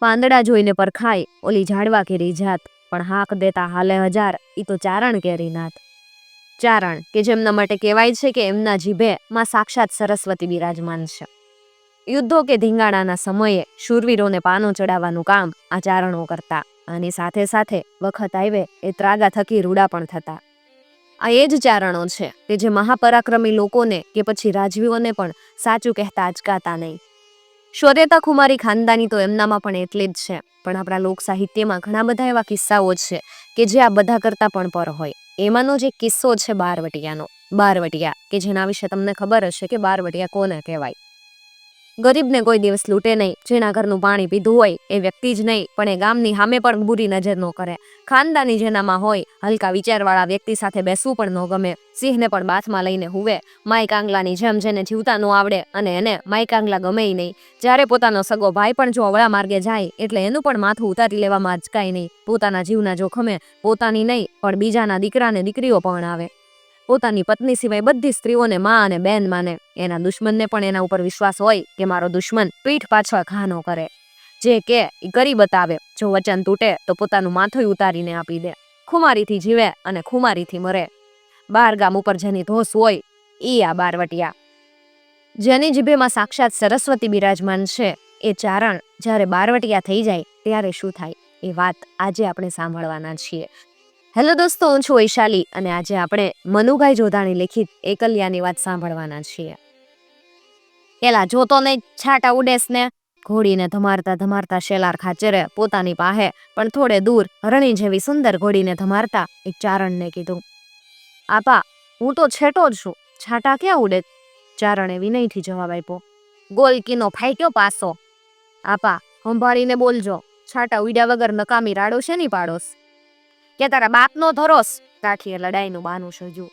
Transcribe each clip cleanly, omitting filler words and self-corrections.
પાંદડા જોઈને પરખાય ઓલી ઝાડવા કેરી જાત, પણ હાક દેતા હાલે હજાર, ઈ તો ચારણ કેરી નાત. ચારણ કે જેમના માટે કહેવાય છે કે એમના જીભે માં સાક્ષાત સરસ્વતી બિરાજમાન છે. યુદ્ધો કે ધીંગાણાના સમયે શૂરવીરોને પાનો ચડાવવાનું કામ આ ચારણો કરતા, અને સાથે સાથે વખત આવે એ ત્રાગા થકી રૂડા પણ થતા. આ એ જ ચારણો છે કે જે મહાપરાક્રમી લોકોને કે પછી રાજવીઓને પણ સાચું કહેતા અચકાતા નહીં. શૌર્યતા ખુમારી ખાનદાની તો એમનામાં પણ એટલી જ છે, પણ આપણા લોક સાહિત્યમાં ઘણા બધા એવા કિસ્સાઓ છે કે જે આ બધા કરતાં પણ પર હોય. એમાંનો જ એક કિસ્સો છે બારવટિયાનો. બારવટિયા કે જેના વિશે તમને ખબર હશે કે બારવટિયા કોને કહેવાય. ગરીબને કોઈ દિવસ લૂંટે નહીં, જેના ઘરનું પાણી પીધું હોય એ વ્યક્તિ જ નહીં પણ એ ગામની સામે પણ બુરી નજર ન કરે. ખાનદાની જેનામાં હોય, હલકા વિચારવાળા વ્યક્તિ સાથે બેસવું પણ ન ગમે, સિંહને પણ બાથમાં લઈને હુવે, માય કાંગલાની જેમ જેને જીવતા ન આવડે અને એને માય કાંગલા ગમે નહીં. જ્યારે પોતાનો સગો ભાઈ પણ જો અવળા માર્ગે જાય એટલે એનું પણ માથું ઉતારી લેવામાં અચકાય નહીં. પોતાના જીવના જોખમે પોતાની નહીં પણ બીજાના દીકરાને દીકરીઓ પણ આવે. પોતાની પત્ની સિવાય બધી સ્ત્રીઓને માં અને બેન માને. એના દુશ્મનને પણ એના ઉપર વિશ્વાસ હોય કે મારો દુશ્મન પીઠ પાછળ ઘા ન કરે. જે કે એ કરી બતાવે. જો વચન તૂટે તો પોતાનું માથું ઉતારીને આપી દે. ખુમારીથી જીવે અને ખુમારીથી મરે. બાર ગામ ઉપર જેની ધોસ હોય ઈ આ બારવટિયા. જેની જીભેમાં સાક્ષાત સરસ્વતી બિરાજમાન છે એ ચારણ જ્યારે બારવટિયા થઈ જાય ત્યારે શું થાય એ વાત આજે આપણે સાંભળવાના છીએ. હેલો દોસ્તો, હું છું વૈશાલી અને આજે આપણે મનુભાઈ જોધાણી લિખિત એકલિયાની વાત સાંભળવાના છીએ. પેલા જોતો નહીં છાટા ઉડેસ ને. ઘોડીને ધમારતા ધમારતા શેલાર ખાચરે પોતાની પાસે પણ થોડે દૂર રણી જેવી સુંદર ઘોડીને ધમારતા એક ચારણને કીધું, આપા હું તો છેટો જ છું, છાટા ક્યાં ઉડે? ચારણે વિનયથી જવાબ આપ્યો, ગોલકીનો ફાટ્યો પાસો. આપા સંભાળીને બોલજો, છાટા ઉડ્યા વગર નકામી રાડો શેની પાડોસ? કે તારા બાપનો ધરોસ? કાઠીએ લડાઈનું બાનું સર્જ્યું.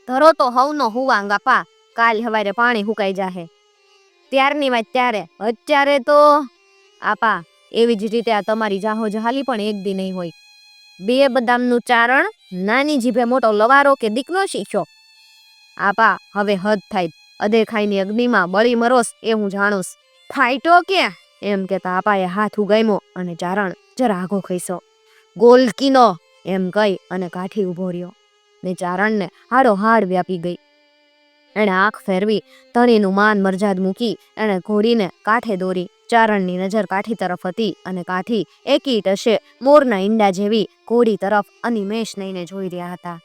ધરો તો હવનો હુવાંગ આપા, કાલ હવારે પાણી હુકાઈ જાહે. ત્યારની વાત ત્યારે, અત્યારે તો આપા એવી જ રીતે આ તમારી જાહો જહાલી પણ એક દી નહીં હોય. બે બદામનું ચારણ, નાની જીભે મોટો લવારો કે દીકરો શીખ્યો. આપા હવે હદ થાય, અદેખાઈની અગ્નિમાં બળી મરોસ એ હું જાણુસ. ફાઈટો કે? એમ કેતા આપાએ હાથ ઉગામ્યો અને ચારણ જરા આઘો ખઈસો. ગોલકીનો એમ કહી અને કાઠી ઉભો રહ્યો ને ચારણને હાડો હાડ વ્યાપી ગઈ. એણે આંખ ફેરવી ધણીનું માન મરજાદ મૂકી એણે ઘોડીને કાંઠે દોરી. ચારણની નજર કાઠી તરફ હતી અને કાઠી એકી ટશે મોરના ઈંડા જેવી ઘોડી તરફ અનિમેષ નઈને જોઈ રહ્યા હતા.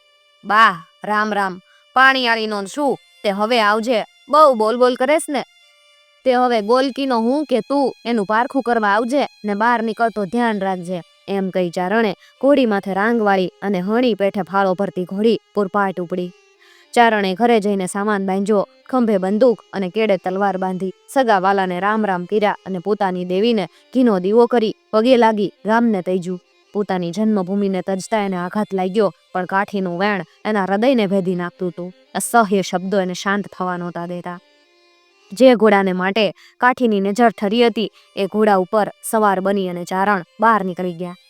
બા રામ રામ, પાણીયાળીનો શું? તે હવે આવજે, બહુ બોલ બોલ કરેસ ને. તે હવે ગોલકીનો હું કે તું એનું પારખું કરવા આવજે ને બહાર નીકળતો ધ્યાન રાખજે. એમ કહી ચારણે ઘોડી માથે રાંગ વાળી અને હણી પેઠે ફાળો ભરતી ઘોડી પૂરપાટ ઉપડી. ચારણે ઘરે જઈને સામાન બાંધ્યો, ખંભે બંદૂક અને કેડે તલવાર બાંધી, સગા વાલાને રામ રામ કર્યા અને પોતાની દેવીને ઘીનો દીવો કરી પગે લાગી ગામને તૈજ્યું. પોતાની જન્મભૂમિને તજતા એને આઘાત લાગ્યો, પણ કાઠીનું વેણ એના હૃદયને ભેદી નાખતું હતું. અસહ્ય શબ્દો એને શાંત થવા નહોતા દેતા. જે ઘોડાને માટે કાઠીની નજર ઠરી હતી એ ઘોડા ઉપર સવાર બની અને ચારણ બહાર નીકળી ગયા.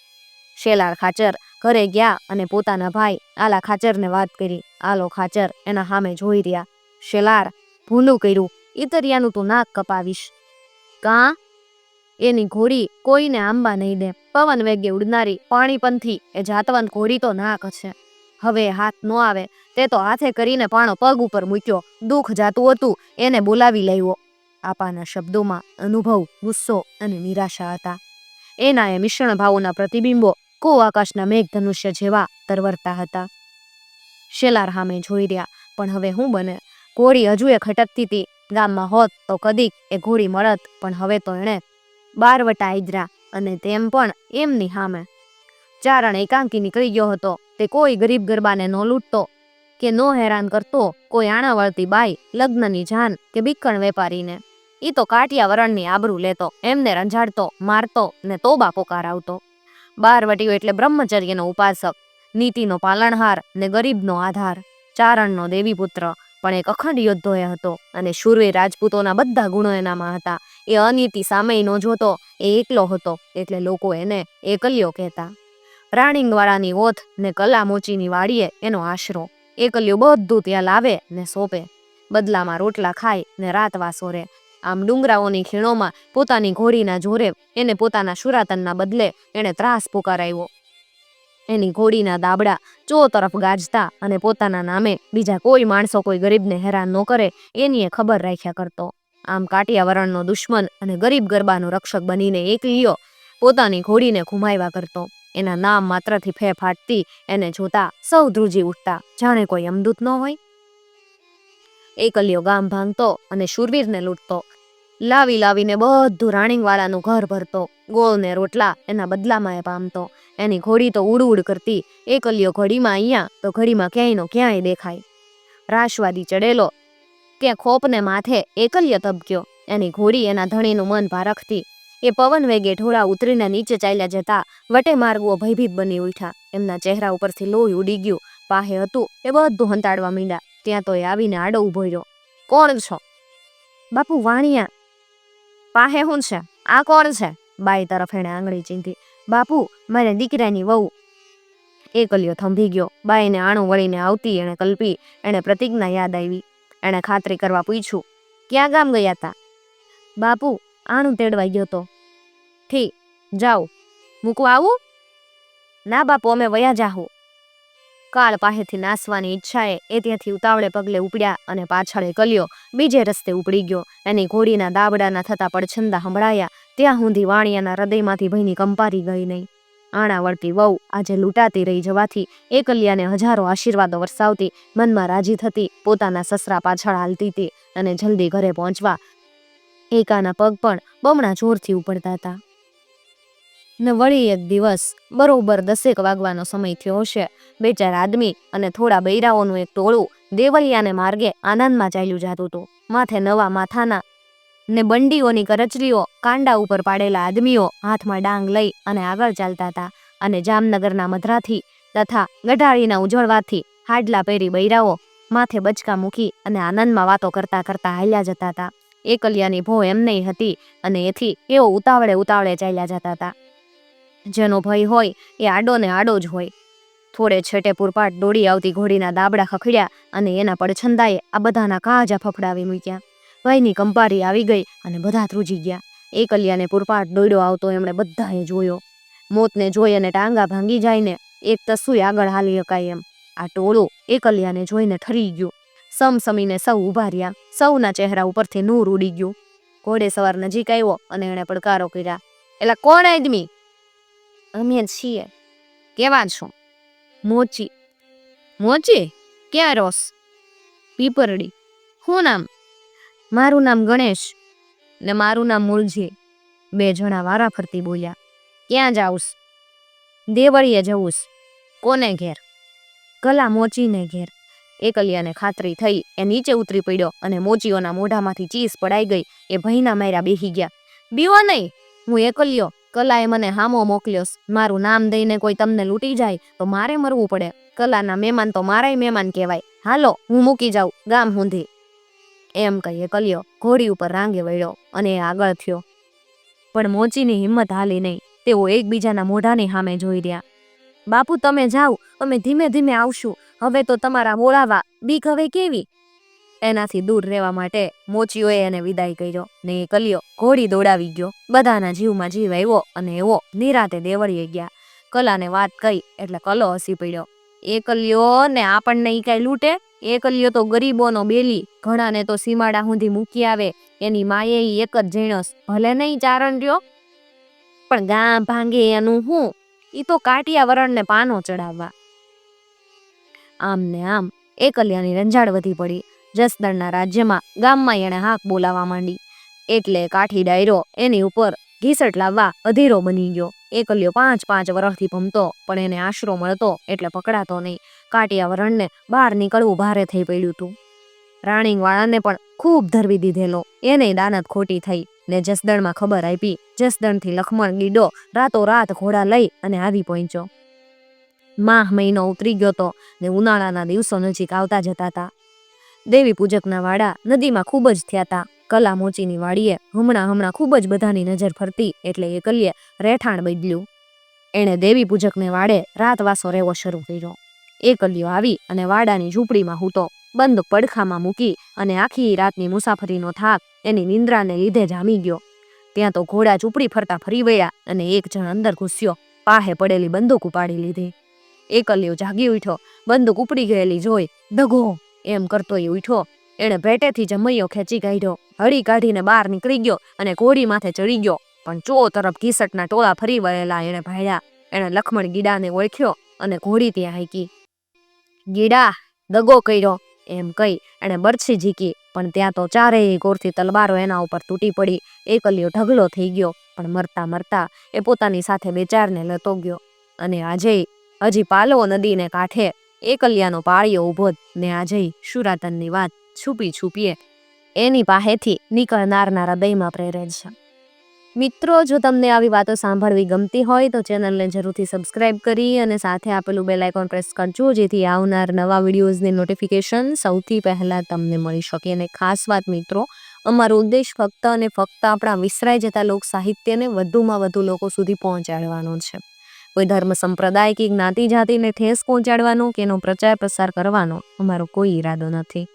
શેલાર ખાચર ઘરે ગયા અને પોતાના ભાઈ આલા ખાચરને વાત કરી. આલો ખાચર એના સામે જોઈ રહ્યા. શેલાર ભૂલું કર્યું, ઈતરિયાનું તું નાક કપાવીશ. કાં? એની ઘોડી કોઈને આંબા નહીં દે. પવન વેગે ઉડનારી પાણીપંથી એ જાતવંત ઘોડી તો નાક છે. હવે હાથ ન આવે તે તો હાથે કરીને પાણો પગ ઉપર મૂક્યો. દુઃખ જાતું હતું એને બોલાવી લાવ્યો. આપાના શબ્દોમાં અનુભવ, ગુસ્સો અને નિરાશા હતા. એના એ મિશ્રણ ભાવોના પ્રતિબિંબો કો આકાશના મેઘધનુષ્ય જેવા તરવરતા હતા. શેલાર સામે જોઈ રહ્યા, પણ હવે શું બને? ઘોડી હજુ એ ખટકતી હતી. ગામમાં હોત તો કદીક એ ઘોડી મળત, પણ હવે તો એણે બારવટા આદરા અને તેમ પણ એમની સામે. ચારણ એકાંકી નીકળી ગયો હતો. તે કોઈ ગરીબ ગરબાને ન લૂંટતો કે નો હેરાન કરતો, કોઈ આણા વળતી બાઈ, લગ્નની જાન કે બીકણ વેપારીને. ઈ તો કાટિયા વરણની આબરૂ લેતો, એમને રંજાડતો, મારતો ને તોબા પોકાર આવતો. બારવટીયો એટલે બ્રહ્મચર્યનો ઉપાસક, નીતિનો પાલનહાર ને ગરીબનો આધાર. ચારણનો દેવી પુત્ર, પણ એક અખંડ યોદ્ધો એ હતો અને શૂરવીર રાજપૂતોના બધા ગુણો એનામાં હતા. એ અનીતિ સામે ન જોતો, એ એકલો હતો એટલે લોકો એને એકલિયો કહેતા. રાણીંગવાળાની ઓથ ને કલા મોચીની વાડીએ એનો આશરો. એકલિયો બધું ત્યાં લાવે ને સોંપે, બદલામાં રોટલા ખાય ને રાત વાસોરે. આમ ડુંગરાઓની ખીણોમાં પોતાની ઘોડીના જોરે એને પોતાના શુરાતનના બદલે એણે ત્રાસ પુકારાવ્યો. એની ઘોડીના દાબડા તરફ ગાજતા અને પોતાના નામે બીજા કોઈ માણસો કોઈ ગરીબને હેરાન ન કરે એની એ ખબર રાખ્યા કરતો. આમ કાઠિયાવરણનો દુશ્મન અને ગરીબ ગરબાનો રક્ષક બનીને એકલીઓ પોતાની ઘોડીને ઘુમાવ્યા કરતો. એના નામ માત્રથી ફે ફાટતી એને જોતા સૌ ધ્રુજી ઉઠતા, જાણે કોઈ અમદૂત ન હોય. એકલિયો ગામ ભાંગતો અને શૂરવીરને લૂંટતો. લાવીને બધું રાણીંગવાળાનું ઘર ભરતો. ગોળ ને રોટલા એના બદલામાં એ પામતો. એની ઘોડી તો ઉડ કરતી. એકલિયો ઘડીમાં અહીંયા તો ઘડીમાં ક્યાંયનો ક્યાંય દેખાય. રાશવાદી ચડેલો ત્યાં ખોપને માથે એકલિયો તબક્યો. એની ઘોડી એના ધણીનું મન પારખતી. એ પવન વેગે ઢોળા ઉતરીને નીચે ચાલ્યા જતા વટે માર્ગો ભયભીત બની ઉઠ્યા. એમના ચહેરા ઉપરથી લોહી ઉડી ગયું. પાહે હતું એ બધું હંતાડવા માંડ્યા. ત્યાં તો એ આવીને આડો ઉભો રહ્યો. કોણ છો? બાપુ વાણિયા. પાહે હું છે? આ કોણ છે? બાઈ તરફ એણે આંગળી ચીંધી. બાપુ, મારે દીકરાની વહુ. એકલિયો થંભી ગયો. બાઈને આણું વળીને આવતી એણે કલ્પી. એણે પ્રતિજ્ઞા યાદ આવી. એણે ખાતરી કરવા પૂછ્યું, ક્યાં ગામ ગયા તા? બાપુ, આણું તેડવા ગયો તો. ઠીક, જાઓ. મૂકવા આવું? ના બાપુ, અમે વયા જાહું. કાળ પાસેથી નાસવાની ઈચ્છાએ એ ત્યાંથી ઉતાવળે પગલે ઉપડ્યા અને પાછળ એકલિયો બીજે રસ્તે ઉપડી ગયો. એની ઘોડીના દાબડાના થતા પડછંદા સંભળાયા ત્યાં સુધી વાણિયાના હૃદયમાંથી ભયની કંપારી ગઈ નહીં. આણા વળતી વહુ આજે લૂંટાતી રહી જવાથી એકલિયાને હજારો આશીર્વાદો વરસાવતી મનમાં રાજી થતી પોતાના સસરા પાછળ હાલતી હતી અને જલ્દી ઘરે પહોંચવા એકાના પગ પણ બમણા જોરથી ઉપડતા હતા. ને વળી એક દિવસ બરોબર 10 વાગવાનો સમય થયો હશે. બે ચાર આદમી અને થોડા બૈરાઓનું એક ટોળું દેવળિયાને માર્ગે આનંદમાં ચાલ્યું જતું હતું. માથે નવા માથાના ને બંડીઓની કરચલીઓ, કાંડા ઉપર પાડેલા આદમીઓ હાથમાં ડાંગ લઈ અને આગળ ચાલતા હતા. અને જામનગરના મધરાથી તથા ગઢાળીના ઉજળવાથી હાડલા પહેરી બૈરાઓ માથે બચકા મૂકી અને આનંદમાં વાતો કરતા કરતા હાલ્યા જતા હતા. એકલિયાની ભો એમને હતી અને એથી એઓ ઉતાવળે ચાલ્યા જતા હતા. જેનો ભય હોય એ આડો ને આડો જ હોય. થોડે છેટે પૂરપાટ દોડી આવતી ઘોડીના દાબડા ખખડ્યા અને એના પડછંદાએ આ બધાના કાજા ફફડાવી મૂક્યા. ભયની કંપારી આવી ગઈ અને બધા ધ્રુજી ગયા. એકલિયાને પૂરપાટ દોડ્યો આવતો એમણે બધાએ જોયો. મોતને જોઈ અને ટાંગા ભાંગી જાય ને એક તસુય આગળ હાલી શકાય એમ આ ટોળું એકલિયાને જોઈને ઠરી ગયું. સમસમીને સૌ ઊભા રહ્યા. સૌના ચહેરા ઉપરથી નૂર ઉડી ગયું. ઘોડે સવાર નજીક આવ્યો અને એણે પડકારો કર્યા, એલા કોણ આદમી? અમે છીએ. કેવા છો? મોચી. મોચી? ક્યાં રોસ? પીપરડી. શું નામ? મારું નામ ગણેશ ને મારું નામ મૂળજી. બે જણા વારા ફરતી બોલ્યા. ક્યાં જાઉસ? દેવળીએ જવુંસ. કોને ઘેર? કલા મોચીને ઘેર. એકલિયાને ખાતરી થઈ. એ નીચે ઉતરી પડ્યો અને મોચીઓના મોઢામાંથી ચીસ પડાઈ ગઈ. એ ભયના માર્યા બેહી ગયા. બીવો નહીં, હું એકલિયો. કલાએ મને હામો મોકલ્યો. મારું નામ દઈને કોઈ તમને લૂંટી જાય તો મારે મરવું પડે. કલાના મહેમાન તો મારાય મહેમાન કહેવાય. હાલો, હું મૂકી જાઉં ગામ સુધી. એમ કહીએ એકલિયો ઘોડી ઉપર રાંગે વળ્યો અને એ આગળ થયો. પણ મોચીની હિંમત હાલી નહીં. તેઓ એકબીજાના મોઢાની સામે જોઈ રહ્યા. બાપુ, તમે જાઓ, અમે ધીમે ધીમે આવશું. હવે તો તમારા બોલાવા બીક હવે કેવી? એનાથી દૂર રહેવા માટે મોચીઓએ એને વિદાય કર્યો ને એકલિયો ઘોડી દોડાવી ગયો. બધાના જીવમાં જીવ આવ્યો અને એવો નિરાતે દેવળીએ ગયા. કલાને વાત કહી એટલે કલો હસી પડ્યો. એકલિયો ને આપણને ઈ કાંઈ લૂંટે? એકલિયો તો ગરીબોનો બેલી, ઘણાને તો સીમાડા સુધી મૂકી આવે. એની માએ ઈ એક જ જણસ, ભલે નહીં ચારણ રહ્યો પણ ગામ ભાંગે એનું હું? ઈ તો કાઠિયાવરણને પાનો ચડાવવા. આમ ને આમ એકલિયાની રંજાડ વધી પડી. જસદણના રાજ્યમાં ગામમાં એણે હાક બોલાવા માંડી એટલે કાઠી ડાયરો એની ઉપર ઘીસટ લાવવા અધીરો બની ગયો. એકલિયો 5 વર્ષથી ભમતો પણ એને આશરો મળતો એટલે પકડાતો નહીં. કાઠિયાવરણને બહાર નીકળવું ભારે થઈ પડ્યું હતું. રાણીંગવાળાને પણ ખૂબ ધરવી દીધેલો. એને દાનત ખોટી થઈ ને જસદણમાં ખબર આપી. જસદણથી લખમણ ગીડો રાતોરાત ઘોડા લઈ અને આવી પહોંચ્યો. માહ મહિનો ઉતરી ગયો તો ને ઉનાળાના દિવસો નજીક આવતા જતા હતા. દેવી પૂજકના વાડા નદીમાં ખૂબ જ થયા હતા. કલા મોચીની વાડીએ હમણાં ખૂબ જ બધાની નજર ફરતી એટલે એકલિયે રહેઠાણ બદલ્યું. એણે દેવી પૂજકને વાડે રાતવાસો રહેવો શરૂ કર્યો. એકલિયો આવી અને વાડાની ઝૂંપડીમાં હૂતો બંધ પડખામાં મૂકી અને આખી રાતની મુસાફરીનો થાક એની નિંદ્રાને લીધે જામી ગયો. ત્યાં તો ઘોડા ચૂપડી ફરતા ફરી વળ્યા અને એક જણ અંદર ઘૂસ્યો. પાહે પડેલી બંદૂક ઉપાડી લીધી. એકલ્યો જાગી ઉઠ્યો. બંદૂક ઉપડી ગયેલી જોઈ દગો એમ કરતો એ ઉઠ્યો. એણે ભેટેથી જમૈયો ખેંચી કાઢ્યો. હળી કાઢીને બહાર નીકળી ગયો અને ઘોડી માથે ચડી ગયો. પણ ચો તરફ ઘીસટના ટોળા ફરી વળેલા એણે ભાળ્યા. એણે લક્ષ્મણ ગીડાને ઓળખ્યો અને ઘોડી ત્યાં હાંકી. ગીડા દગો કર્યો એમ કહી એણે બરછી ઝીકી. પણ ત્યાં તો ચારેય કોરથી તલવારો એના ઉપર તૂટી પડી. એકલ્યો ઢગલો થઈ ગયો. પણ મરતા મરતા એ પોતાની સાથે બે ચારને લેતો ગયો. અને આજે હજી પાલો નદીને કાંઠે એકલ્યાનો પાળિયો ઊભો ને આજે શુરાતનની વાત છુપી છુપીએ એની પાસેથી નીકળનારના હૃદયમાં પ્રેરે છે. મિત્રો, જો તમને આવી વાતો સાંભળવી ગમતી હોય તો ચેનલને જરૂરથી સબસ્ક્રાઇબ કરી અને સાથે આપેલું બેલ આઇકોન પ્રેસ કરજો, જેથી આવનાર નવા વિડીયોઝની નોટિફિકેશન સૌથી પહેલાં તમને મળી શકે. અને ખાસ વાત મિત્રો, અમારો ઉદ્દેશ ફક્ત અને ફક્ત આપણા વિસરાઈ જતા લોક સાહિત્યને વધુમાં વધુ લોકો સુધી પહોંચાડવાનો છે. કોઈ ધર્મ સંપ્રદાય કે જ્ઞાતિ જાતિને ઠેસ પહોંચાડવાનો કે એનો પ્રચાર પ્રસાર કરવાનો અમારો કોઈ ઈરાદો નથી.